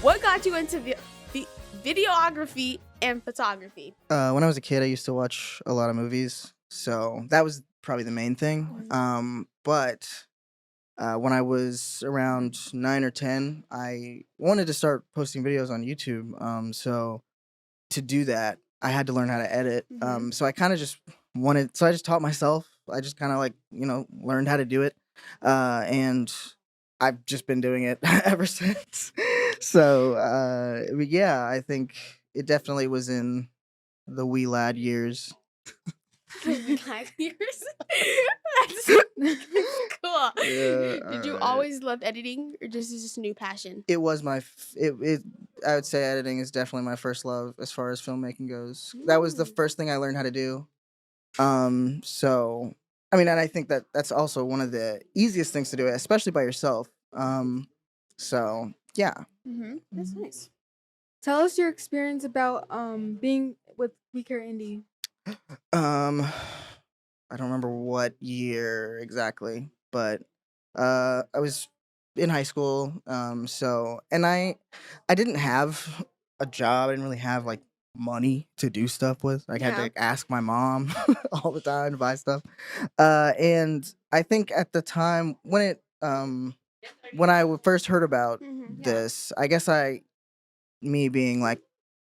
What got you into videography and photography? When I was a kid, I used to watch a lot of movies, so that was probably the main thing. But when I was around 9 or 10, I wanted to start posting videos on YouTube. So to do that, I had to learn how to edit. So I kind of just so I just taught myself. I just kind of learned how to do it, and I've just been doing it ever since. So yeah, I think it definitely was in the wee lad years. Like years. That's cool. Yeah, Did you alright. always love editing, or just is this a new passion? It was it. I would say editing is definitely my first love as far as filmmaking goes. That was the first thing I learned how to do. So I mean, and I think that that's also one of the easiest things to do, especially by yourself. So yeah. That's nice. Tell us your experience about being with We Care Indy. Um, I don't remember what year exactly, but I was in high school. So and I didn't have a job. I didn't really have like money to do stuff with. I had to Yeah. like, ask my mom all the time to buy stuff. And I think at the time when I first heard about this, I guess me being like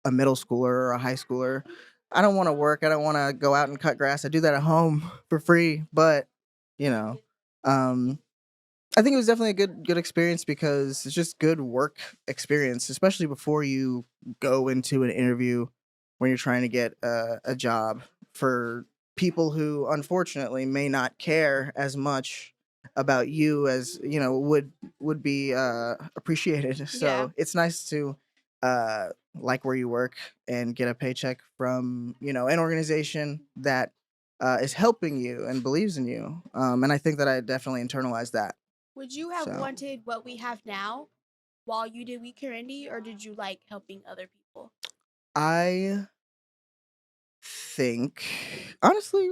a middle schooler or a high schooler, I don't want to work. I don't want to go out and cut grass. I do that at home for free. But you know, um, I think it was definitely a good experience because it's just good work experience, especially before you go into an interview when you're trying to get a job for people who unfortunately may not care as much about you as would be appreciated. So Yeah. it's nice to like where you work and get a paycheck from an organization that is helping you and believes in you. And I think that I definitely internalized that. Would you have So wanted what we have now while you did We Care Indy, or did you like helping other people? I think honestly,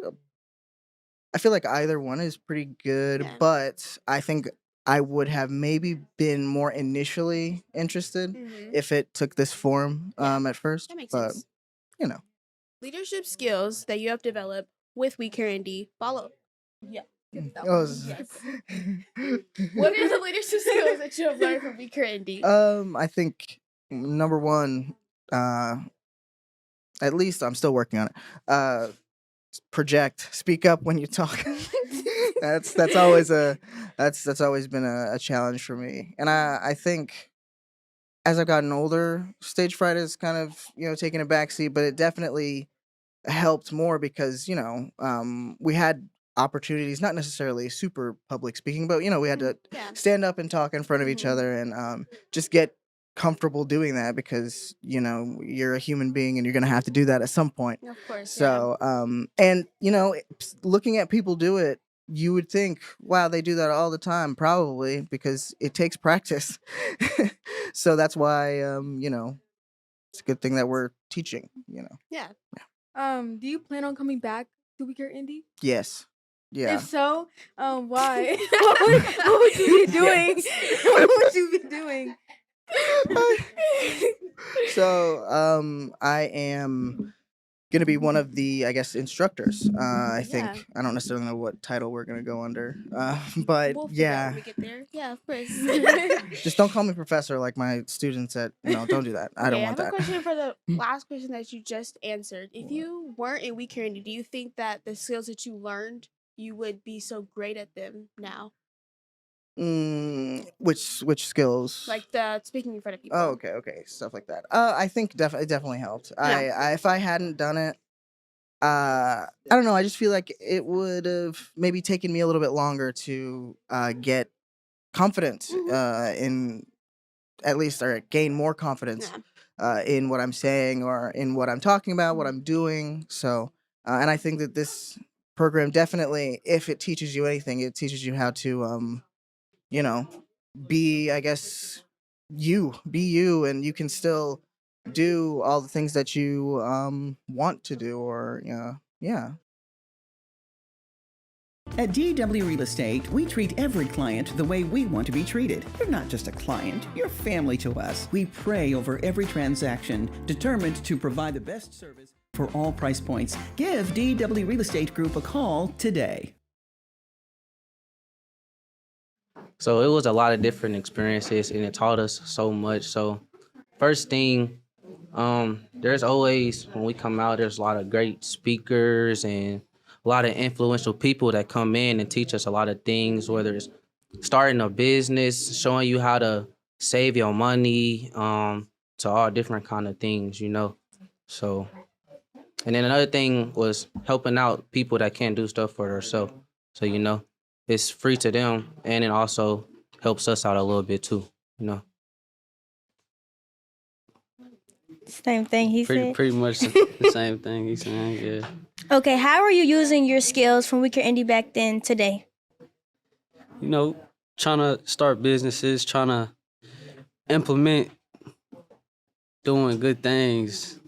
I feel like either one is pretty good, Yeah. but I think I would have maybe been more initially interested if it took this form at first. That makes But sense. you know, Leadership skills that you have developed with We Care Indy. Follow. Yeah. it That was- one. Yes. What are the leadership skills that you have learned from We Care Indy? I think number one, at least I'm still working on it. Project, speak up when you talk. that's always that's always been a challenge for me, and I think as I've gotten older, stage fright is kind of taking a backseat, but it definitely helped more because we had opportunities, not necessarily super public speaking, but we had to Yeah. stand up and talk in front of each other and just get comfortable doing that because you're a human being and you're gonna have to do that at some point. Of course. So and looking at people do it, you would think, wow, they do that all the time, probably because it takes practice. So that's why it's a good thing that we're teaching. Yeah. Do you plan on coming back to We Care Indy? Yes. Yeah. If so, why? What would you be doing? Yes. What would you be doing? So I am gonna be one of the, I guess, instructors. I think Yeah. I don't necessarily know what title we're gonna go under, but We'll figure out yeah, when we get there. Yeah, of course. just don't call me professor like my students at. No, don't do that. I don't Okay, want I have that. a question for the last question that you just answered. If you weren't in We Care Indy, do you think that the skills that you learned, you would be so great at them now? Which skills? Like the speaking in front of people. Oh, okay, stuff like that. I think it definitely helped. Yeah. I if I hadn't done it, I don't know. I just feel like it would have maybe taken me a little bit longer to get confident in at least or gain more confidence Yeah. in what I'm saying or in what I'm talking about, what I'm doing. So, and I think that this program definitely, if it teaches you anything, it teaches you how to, you know, be, I guess, be you, and you can still do all the things that you want to do, or yeah. At DW Real Estate, we treat every client the way we want to be treated. You're not just a client, you're family to us. We pray over every transaction, determined to provide the best service for all price points. Give DW Real Estate Group a call today. So it was a lot of different experiences, and it taught us so much. So first thing, there's always, when we come out, there's a lot of great speakers and a lot of influential people that come in and teach us a lot of things, whether it's starting a business, showing you how to save your money, to all different kind of things, you know. So, and then another thing was helping out people that can't do stuff for themselves. So, you know, it's free to them, and it also helps us out a little bit too, you know. Same thing he said. Pretty much the same thing he's saying, yeah. Okay, how are you using your skills from We Care Indy back then today? You know, trying to start businesses, trying to implement doing good things.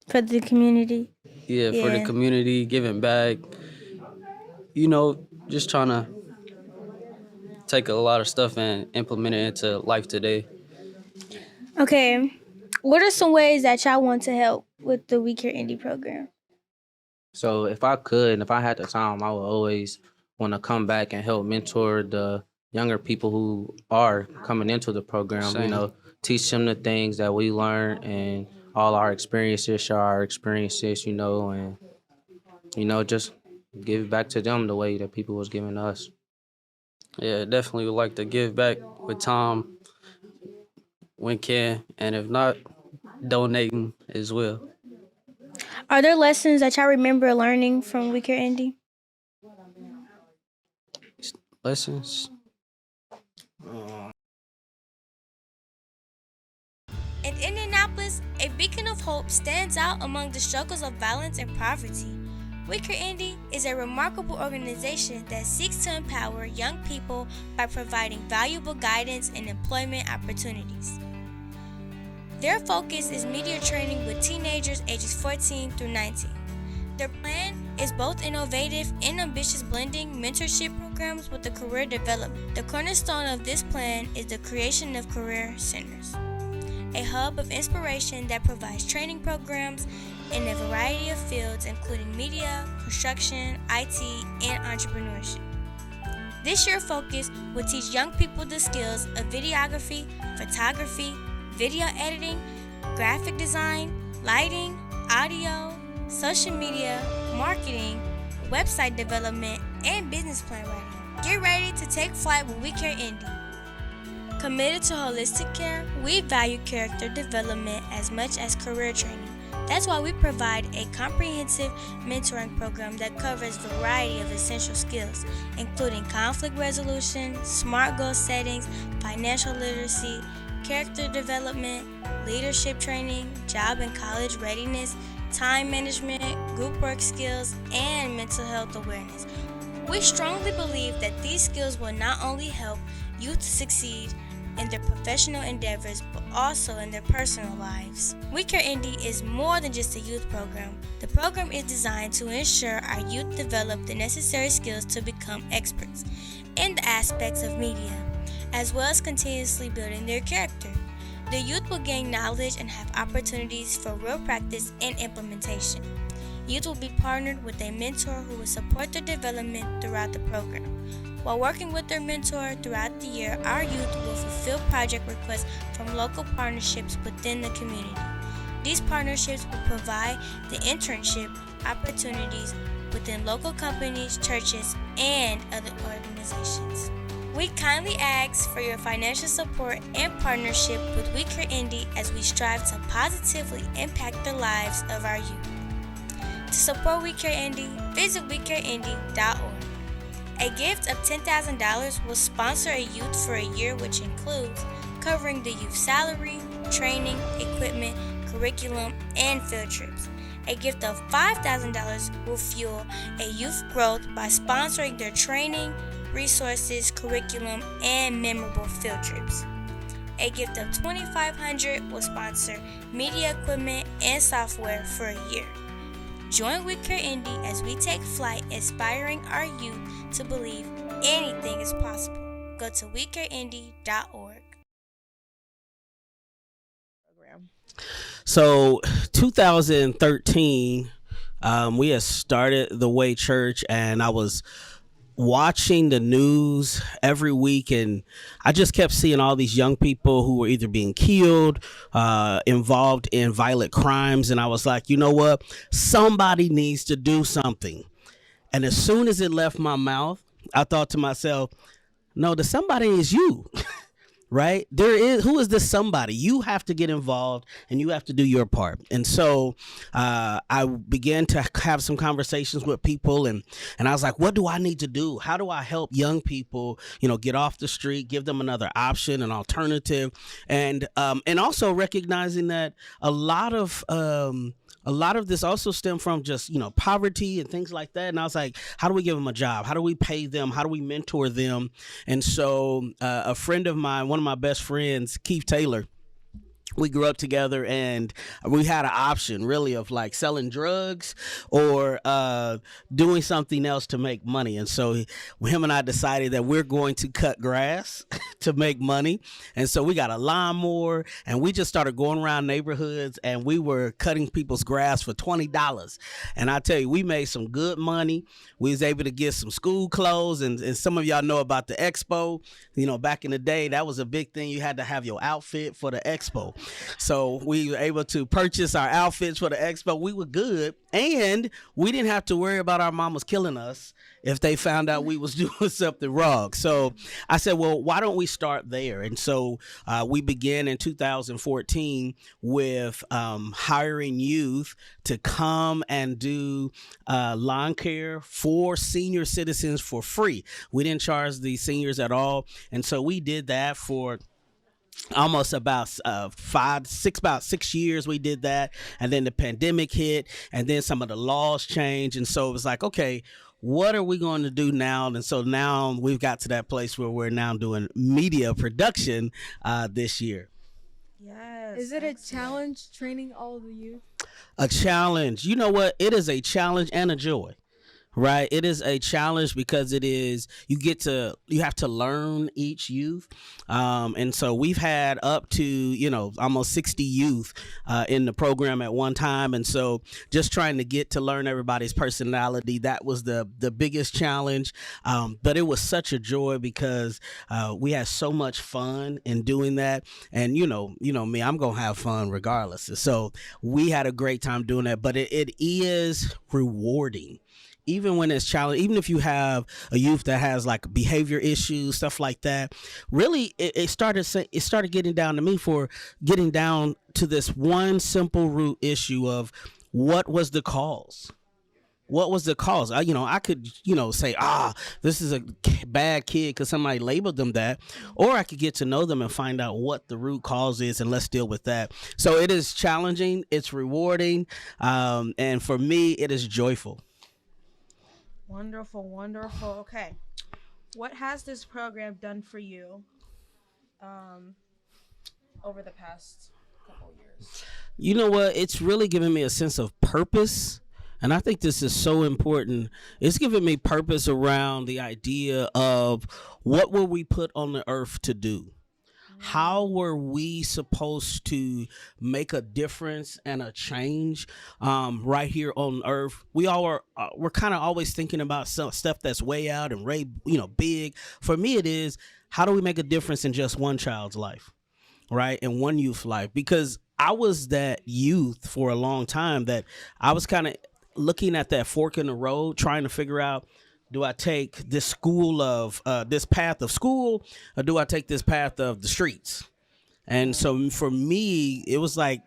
For the community? Yeah, for the community, giving back. You know, just trying to take a lot of stuff and implement it into life today. Okay, what are some ways that y'all want to help with the We Care Indy program? So if I could, and if I had the time, I would always want to come back and help mentor the younger people who are coming into the program. Same. You know, teach them the things that we learned and all our experiences, share our experiences, you know, and, you know, just give back to them the way that people was giving us. Yeah, definitely would like to give back with time when can, and if not, donating as well. Are there lessons that y'all remember learning from We Care Indy? Lessons? In Indianapolis, a beacon of hope stands out among the struggles of violence and poverty. We Care Indy is a remarkable organization that seeks to empower young people by providing valuable guidance and employment opportunities. Their focus is media training with teenagers ages 14 through 19. Their plan is both innovative and ambitious, blending mentorship programs with the career development. The cornerstone of this plan is the creation of career centers, a hub of inspiration that provides training programs in a variety of fields, including media, construction, IT, and entrepreneurship. This year's focus will teach young people the skills of videography, photography, video editing, graphic design, lighting, audio, social media, marketing, website development, and business plan writing. Get ready to take flight with We Care Indy. Committed to holistic care, we value character development as much as career training. That's why we provide a comprehensive mentoring program that covers a variety of essential skills, including conflict resolution, SMART goal settings, financial literacy, character development, leadership training, job and college readiness, time management, group work skills, and mental health awareness. We strongly believe that these skills will not only help youth succeed in their professional endeavors, but also in their personal lives. We Care Indy is more than just a youth program. The program is designed to ensure our youth develop the necessary skills to become experts in the aspects of media, as well as continuously building their character. The youth will gain knowledge and have opportunities for real practice and implementation. Youth will be partnered with a mentor who will support their development throughout the program. While working with their mentor throughout the year, our youth will fulfill project requests from local partnerships within the community. These partnerships will provide the internship opportunities within local companies, churches, and other organizations. We kindly ask for your financial support and partnership with We Care Indy as we strive to positively impact the lives of our youth. To support We Care Indy, visit WeCareIndy.org. A gift of $10,000 will sponsor a youth for a year, which includes covering the youth salary, training, equipment, curriculum, and field trips. A gift of $5,000 will fuel a youth growth by sponsoring their training, resources, curriculum, and memorable field trips. A gift of $2,500 will sponsor media equipment and software for a year. Join We Care Indy as we take flight, inspiring our youth to believe anything is possible. Go to wecareindy.org. So 2013, we had started the Way Church, and I was watching the news every week, and I just kept seeing all these young people who were either being killed, involved in violent crimes, and I was like, you know what? Somebody needs to do something. And as soon as it left my mouth, I thought to myself, no, the somebody is you. Right? Who is this somebody? You have to get involved and you have to do your part. And so I began to have some conversations with people, and I was like, what do I need to do? How do I help young people, get off the street, give them another option, an alternative, and also recognizing that a lot of this also stemmed from just, poverty and things like that. And I was like, how do we give them a job? How do we pay them? How do we mentor them? And so a friend of mine, one of my best friends, Keith Taylor, we grew up together, and we had an option really of like selling drugs or doing something else to make money. And so him and I decided that we're going to cut grass to make money. And so we got a lawnmower, and we just started going around neighborhoods, and we were cutting people's grass for $20. And I tell you, we made some good money. We was able to get some school clothes, and some of y'all know about the expo. Back in the day, that was a big thing. You had to have your outfit for the expo. So we were able to purchase our outfits for the expo. We were good, and we didn't have to worry about our mamas killing us if they found out we was doing something wrong. So I said, well, why don't we start there? And so we began in 2014 with hiring youth to come and do lawn care for senior citizens for free. We didn't charge the seniors at all. And so we did that for almost about 6 years. We did that, and then the pandemic hit, and then some of the laws changed, and so it was like, okay, what are we going to do now? And so now we've got to that place where we're now doing media production this year. Yes. Is it a challenge training all the youth? A challenge. You know what? It is a challenge and a joy. Right. It is a challenge because you have to learn each youth. And so we've had up to, almost 60 youth in the program at one time. And so just trying to get to learn everybody's personality, that was the biggest challenge. But it was such a joy because we had so much fun in doing that. And, you know me, I'm going to have fun regardless. So we had a great time doing that. But it is rewarding. Even when it's challenging, even if you have a youth that has like behavior issues, stuff like that, really it started getting down to me for getting down to this one simple root issue of what was the cause? What was the cause? I could, say, this is a bad kid because somebody labeled them that, or I could get to know them and find out what the root cause is, and let's deal with that. So it is challenging, it's rewarding, and for me, it is joyful. Wonderful, wonderful. Okay. What has this program done for you over the past couple years? You know what? It's really given me a sense of purpose. And I think this is so important. It's given me purpose around the idea of what were we put on the earth to do? How were we supposed to make a difference and a change right here on earth? We're kind of always thinking about some stuff that's way out and big. For me, it is, how do we make a difference in just one child's life, right? In one youth life? Because I was that youth for a long time that I was kind of looking at that fork in the road, trying to figure out, do I take this path of school, or do I take this path of the streets? And so for me, it was like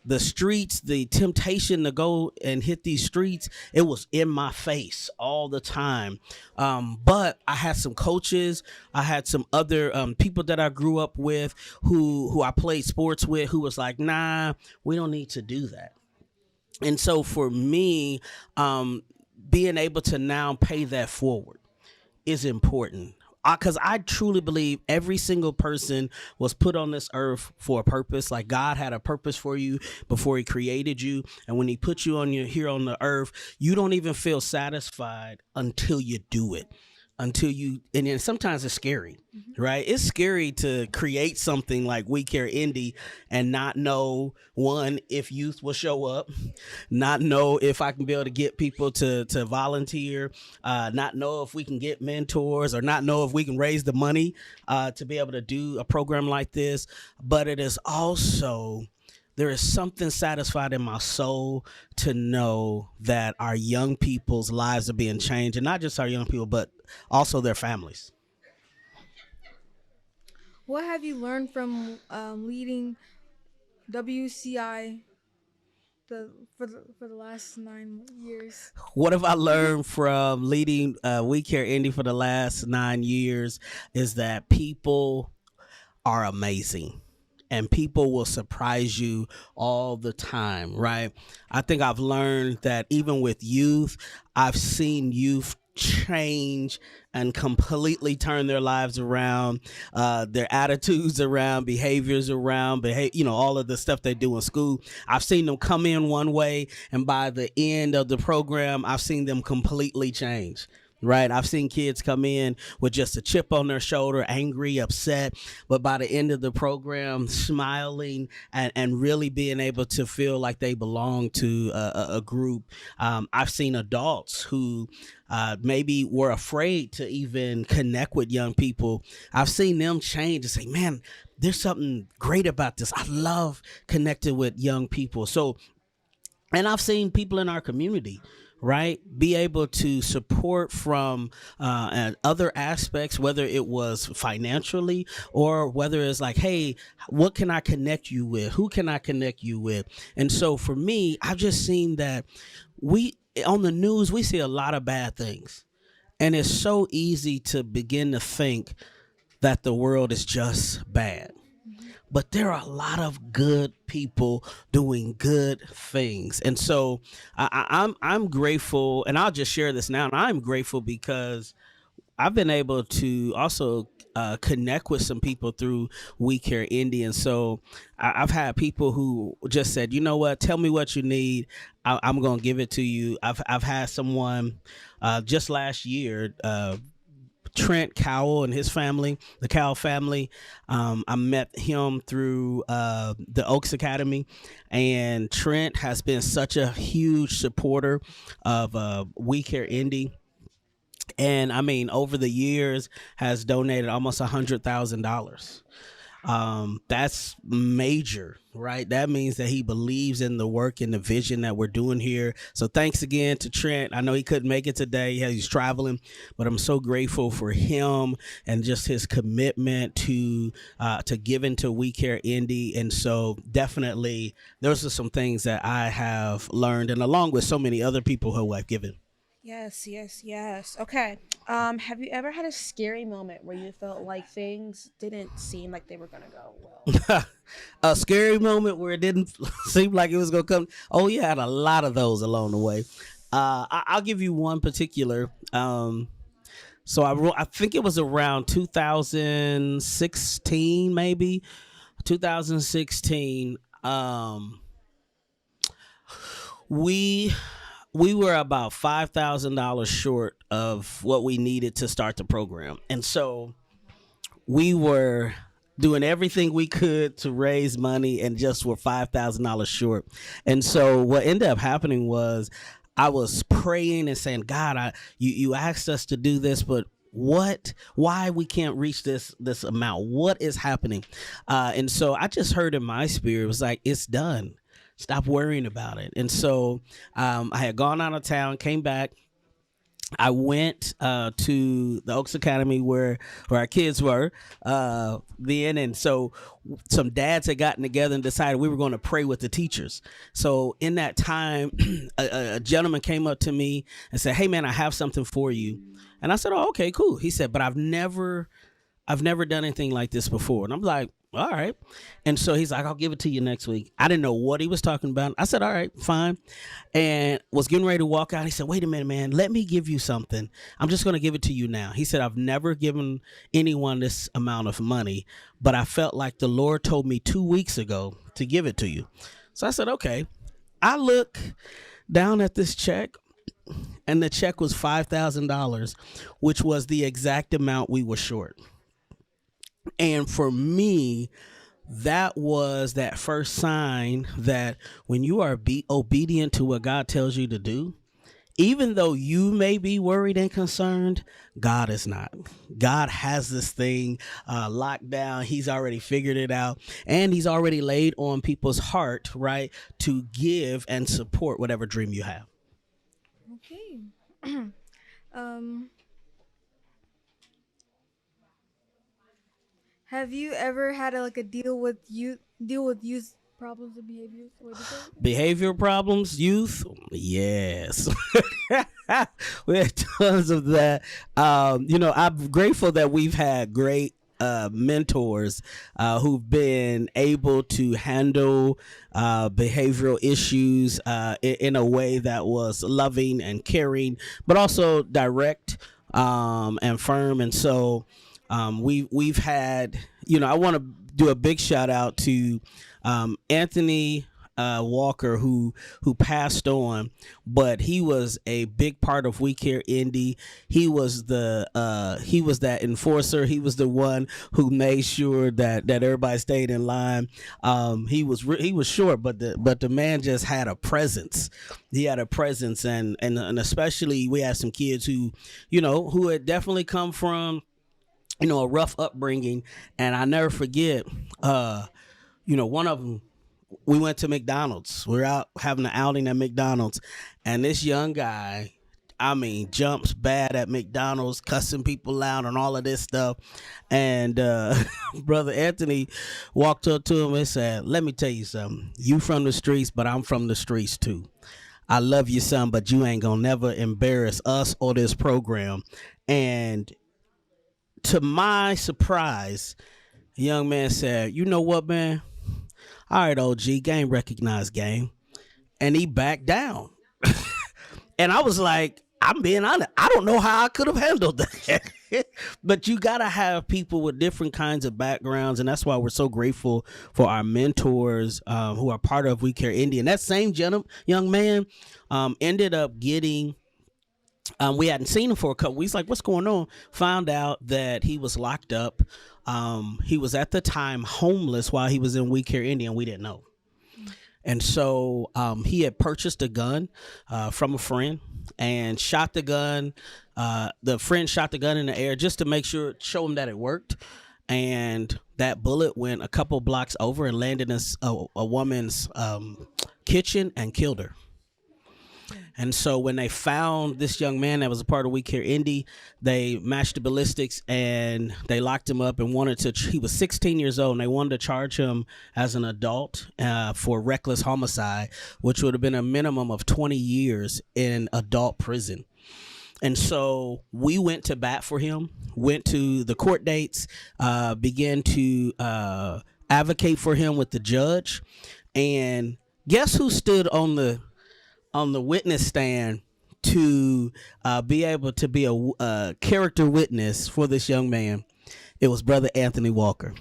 the streets, the temptation to go and hit these streets, it was in my face all the time. But I had some coaches, I had some other people that I grew up with who I played sports with, who was like, nah, we don't need to do that. And so for me, being able to now pay that forward is important. because I truly believe every single person was put on this earth for a purpose. Like God had a purpose for you before he created you. And when he put you on here on the earth, you don't even feel satisfied until you do it. Until you, and then sometimes it's scary, right? It's scary to create something like We Care Indy and not know, one, if youth will show up, not know if I can be able to get people to volunteer, not know if we can get mentors, or not know if we can raise the money to be able to do a program like this. But it is also, there is something satisfied in my soul to know that our young people's lives are being changed, and not just our young people, but also their families. What have you learned from leading WCI for the last 9 years? What have I learned from leading We Care Indy for the last 9 years is that people are amazing. And people will surprise you all the time, right? I think I've learned that even with youth, I've seen youth change and completely turn their lives around, their attitudes around, behaviors around, all of the stuff they do in school. I've seen them come in one way, and by the end of the program, I've seen them completely change. Right. I've seen kids come in with just a chip on their shoulder, angry, upset, but by the end of the program, smiling and really being able to feel like they belong to a group. I've seen adults who maybe were afraid to even connect with young people. I've seen them change and say, man, there's something great about this. I love connecting with young people. So, and I've seen people in our community, right, be able to support from other aspects, whether it was financially or whether it's like, hey, what can I connect you with? Who can I connect you with? And so for me, I've just seen that on the news, we see a lot of bad things. And it's so easy to begin to think that the world is just bad. But there are a lot of good people doing good things. And so I'm grateful, and I'll just share this now. And I'm grateful because I've been able to also connect with some people through We Care Indy. And so I've had people who just said, you know what, tell me what you need. I'm going to give it to you. I've had someone just last year, Trent Cowell and his family, the Cowell family. I met him through the Oaks Academy, and Trent has been such a huge supporter of We Care Indy. And I mean, over the years has donated almost $100,000. That's major, right? That means that he believes in the work and the vision that we're doing here. So thanks again to Trent. I know he couldn't make it today. He's traveling, but I'm so grateful for him and just his commitment to giving to We Care Indy. And so definitely those are some things that I have learned, and along with so many other people who I've given. Yes, yes, yes. Okay. Have you ever had a scary moment where you felt like things didn't seem like they were gonna go well? A scary moment where it didn't seem like it was gonna come. Oh yeah, I had a lot of those along the way. I'll give you one particular. So I think it was around 2016, maybe 2016. We were about $5,000 short of what we needed to start the program. And so we were doing everything we could to raise money and just were $5,000 short. And so what ended up happening was I was praying and saying, God, you asked us to do this, but why we can't reach this amount? What is happening? And so I just heard in my spirit, it was like, it's done. Stop worrying about it. And so I had gone out of town, came back. I went to the Oaks Academy where our kids were then. And so some dads had gotten together and decided we were going to pray with the teachers. So in that time, a gentleman came up to me and said, hey, man, I have something for you. And I said, oh, okay, cool. He said, but I've never done anything like this before. And I'm like, all right. And so he's like, I'll give it to you next week. I didn't know what he was talking about. I said, all right, fine. And was getting ready to walk out. He said, wait a minute, man, let me give you something. I'm just going to give it to you now. He said, I've never given anyone this amount of money, but I felt like the Lord told me 2 weeks ago to give it to you. So I said, okay. I look down at this check, and the check was $5,000, which was the exact amount we were short. And for me, that was that first sign that when you are obedient to what God tells you to do, even though you may be worried and concerned, God is not. God has this thing locked down. He's already figured it out, and he's already laid on people's heart, right, to give and support whatever dream you have. Okay. Have you ever had a deal with youth problems and behaviors? What is it? Behavioral problems, youth? Yes. We had tons of that. I'm grateful that we've had great mentors who've been able to handle behavioral issues in a way that was loving and caring, but also direct and firm. And so we've had, I want to do a big shout out to Anthony Walker, who passed on, but he was a big part of We Care Indy. He was that enforcer. He was the one who made sure that everybody stayed in line. He was short, but the man just had a presence. He had a presence, and especially we had some kids who had definitely come from a rough upbringing, and I never forget. One of them, we went to McDonald's. We were out having an outing at McDonald's, and this young guy, jumps bad at McDonald's, cussing people out and all of this stuff. And Brother Anthony walked up to him and said, let me tell you something. You from the streets, but I'm from the streets too. I love you, son, but you ain't gonna never embarrass us or this program. And to my surprise, the young man said, you know what, man? All right, OG, game recognized game. And he backed down. And I was like, I'm being honest, I don't know how I could have handled that. But you got to have people with different kinds of backgrounds. And that's why we're so grateful for our mentors who are part of We Care Indy. And that same young man ended up getting... we hadn't seen him for a couple weeks. Like, what's going on? Found out that he was locked up. He was at the time homeless while he was in We Care Indy, and we didn't know. And so he had purchased a gun from a friend and shot the gun. The friend shot the gun in the air just to show him that it worked. And that bullet went a couple blocks over and landed in a woman's kitchen and killed her. And so when they found this young man that was a part of We Care Indy, they matched the ballistics and they locked him up and he was 16 years old, and they wanted to charge him as an adult for reckless homicide, which would have been a minimum of 20 years in adult prison. And so we went to bat for him, went to the court dates, began to advocate for him with the judge. And guess who stood on the witness stand to be able to be a character witness for this young man? It was Brother Anthony Walker,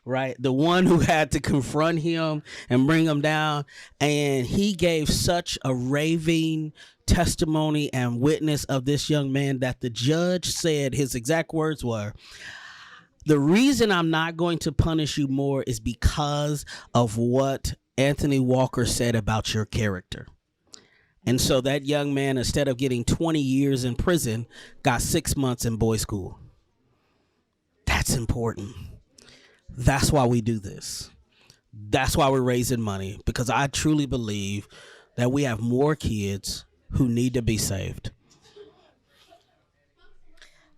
right? The one who had to confront him and bring him down. And he gave such a raving testimony and witness of this young man that the judge said his exact words were, the reason I'm not going to punish you more is because of what Anthony Walker said about your character. And so that young man, instead of getting 20 years in prison, got 6 months in boys' school. That's important. That's why we do this. That's why we're raising money, because I truly believe that we have more kids who need to be saved.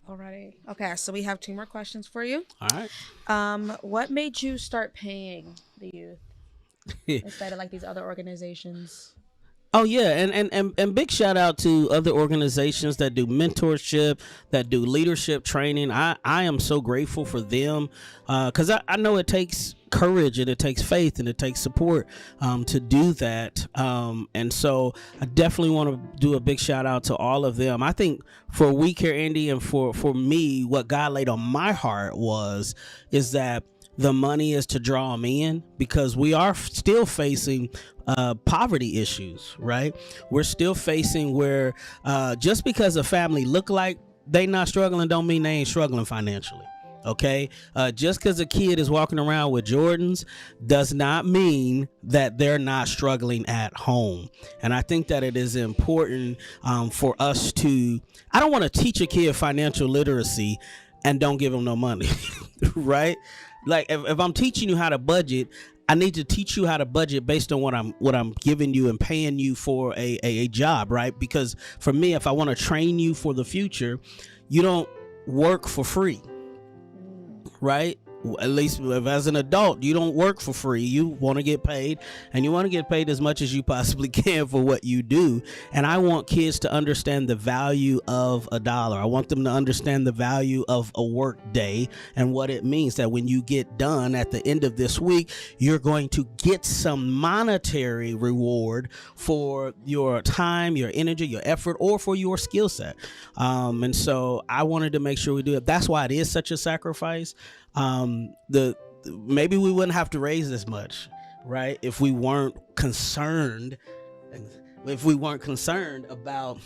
Alrighty. Okay, so we have 2 more questions for you. All right. What made you start paying the youth instead of these other organizations? Oh yeah, and big shout out to other organizations that do mentorship, that do leadership training. I am so grateful for them because I know it takes courage and it takes faith and it takes support to do that. And so I definitely want to do a big shout out to all of them. I think for We Care Indy and for me, what God laid on my heart is that the money is to draw them in because we are still facing poverty issues, right? We're still facing where just because a family look like they not struggling don't mean they ain't struggling financially. Okay, just because a kid is walking around with Jordans does not mean that they're not struggling at home. And I think that it is important for us to, I don't want to teach a kid financial literacy and don't give them no money, right? Like if I'm teaching you how to budget, I need to teach you how to budget based on what I'm giving you and paying you for a job, right? Because for me, if I want to train you for the future, you don't work for free, right? At least as an adult, you don't work for free. You want to get paid, and you want to get paid as much as you possibly can for what you do. And I want kids to understand the value of $1. I want them to understand the value of a work day and what it means that when you get done at the end of this week, you're going to get some monetary reward for your time, your energy, your effort, or for your skill set. And so I wanted to make sure we do it. That's why it is such a sacrifice. Maybe we wouldn't have to raise this much, right? If we weren't concerned about,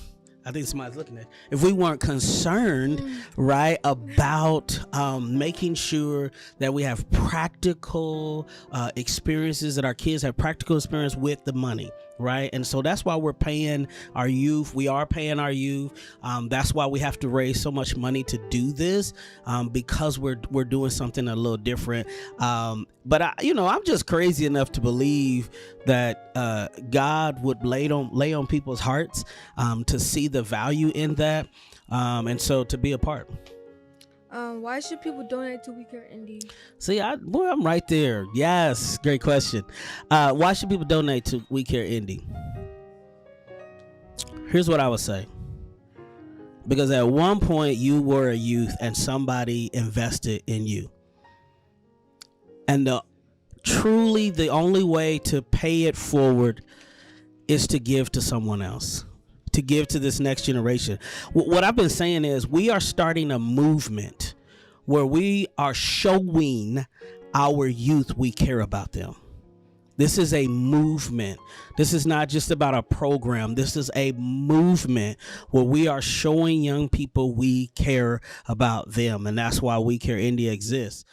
I think somebody's looking at, if we weren't concerned, right, about making sure that we have practical experiences, that our kids have practical experience with the money, right? And so that's why we're paying our youth. We are paying our youth. That's why we have to raise so much money to do this, because we're doing something a little different. But I'm just crazy enough to believe that God would lay on people's hearts to see the value in that, and so to be a part. Why should people donate to We Care Indy? See, I'm right there. Yes, great question. Why should people donate to We Care Indy? Here's what I would say. Because at one point you were a youth and somebody invested in you. And truly the only way to pay it forward is to give to someone else, to give to this next generation. What I've been saying is we are starting a movement where we are showing our youth we care about them. This is a movement. This is not just about a program. This is a movement where we are showing young people we care about them. And that's why We Care Indy exists.